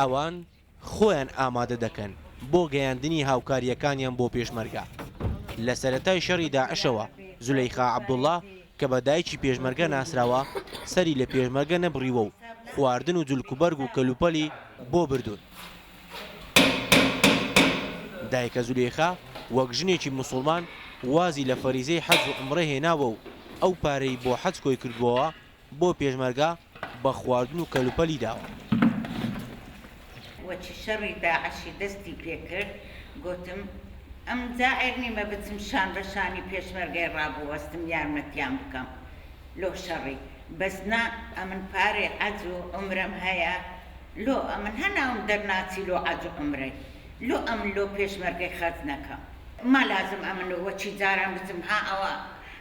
ئەوان خۆیان ئامادە دەکەن بۆ گەیاندنی هاوکاریەکانیان بۆ پێشمەرگە. لە سەرەتای شەڕی داعشەوە زولەیخا عەبدوڵڵا کە بە دایکی پێشمەرگە ناسراوە سەری لە پێشمەرگە نەبڕیوە و خواردن و جولکوبەرگ و کەلوپەلی بۆ بردوون. دایکە زولەیخا وەک ژنێکی موسڵمان وازی لە فەریزەی حەج و عومرە هێناوە و ئەو پارەی بۆ حەج کۆی کردبووەوە بۆ پێشمەرگە بە خواردن و کەلوپەلی داوە. وەچی شەڕی داعشی دەستی پێکرد گوتم ئەم جائر نیمە بچم شان بە شانی پێشمەرگەی ڕابوەستم یارمەتیان بکەم لۆ شەڕی بەسنا ئەمن پارێ حەج و عومرەم هەیە لۆ ئەمن هەناوم دەرناچی لۆ حەج و عومرەی لۆ ئەمن لۆ پێشمەرگەی خەرج نەکەم ما لازم ئەمن وەچی جاران بچم ها ئەوە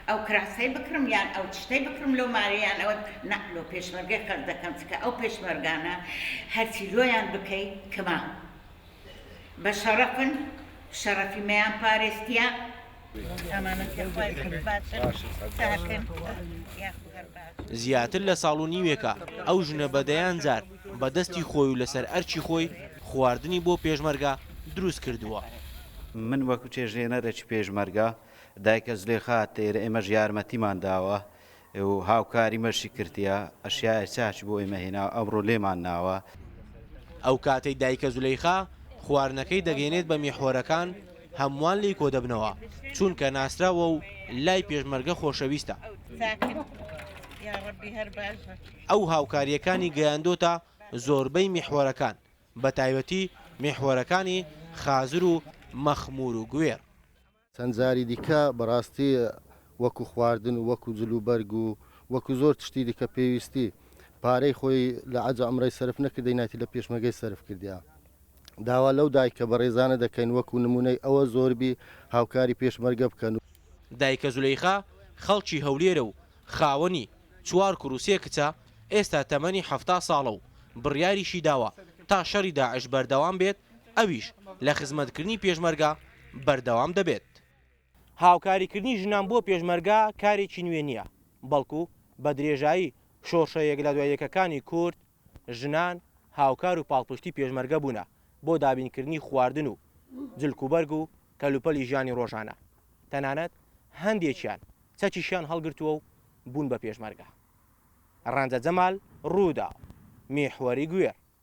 ئەو کراسەی بکڕم یان ئەو تشتەی بکڕم لۆ مارەیان ئەوە نە لۆ پێشمەرگەی خەرج دەکەم چکە ئەو پێشمەرگانە هەرچی لۆیان بکەیت کەما بە شەرەفن شەرەفی مەیان پارێستیە زیاتر لە ساڵ و نیوێکە ئەو ژنە بەدەیان جار بەدەستی خۆی و لەسەر ئەرچی خۆی خواردنی بۆ پێشمەرگە دروست کردووە. من وەکو چێژێنەرێکی پێشمەرگە دایکە زولەیخا تێرە ئێمەش یارمەتیمان داوە و هاوکاری مەشی کردیە ئەشیای چاچ بۆ ئێمە هێنا ئەمڕۆ لێمان ناوە. ئەو کاتەی دایکە زولەیخا خواردنەکەی دەگەێنێت بە میحۆرەکان هەمووان لی کۆ دەبنەوە چونکە ناسراوە و لای پێشمەرگە خۆشەویستە. ئەو هاوکاریەکانی گەیاندۆتە زۆربەی میحۆرەکان بە تایبەتی میحۆرەکانی خازر و مەخمور و گوێر. چەند جاری دیکە بەڕاستی وەکو خواردن و وەکو جلوبەرگ و وەکو زۆر تشتی دیکە پێویستی پارەی خۆی لە حەج عومرەی سەرف نەکردی ناتی لە پێشمەرگەی سەرف کردیا. داوا لەو دایکە بە ڕێزانە دەکەین وەکو نمونەی ئەوە زۆربی هاوکاری پێشمەرگە بکەن. دایکە زولەیخا خەڵکی هەولێرە و خاوەنی 4 کوروسێ کچە ئێستا تەمەنی 70 ساڵە و بڕیاریشی داوە تا شەڕی داعش بەردەوام بێت ئەویش لە خزمەتکردنی پێشمەرگە بەردەوام دەبێت. هاوکاریکردنی ژنان بۆ پێشمەرگە کارێکی نوێ نییە بەڵکو بە درێژایی شۆرشە یەک لە دواییەکەکانی کورد ژنان هاوکار و پاڵپشتی پێشمەرگە بوونە بۆ دابینکردنی خواردن و جلکوبەرگ و کەلوپەلی ژیانی ڕۆژانە. تەنانەت هەندێکیان چەچیشیان هەڵگرتووە و بوون بە پێشمەرگە. ڕەنجە جەمال ڕوودا میحوەری گوێر.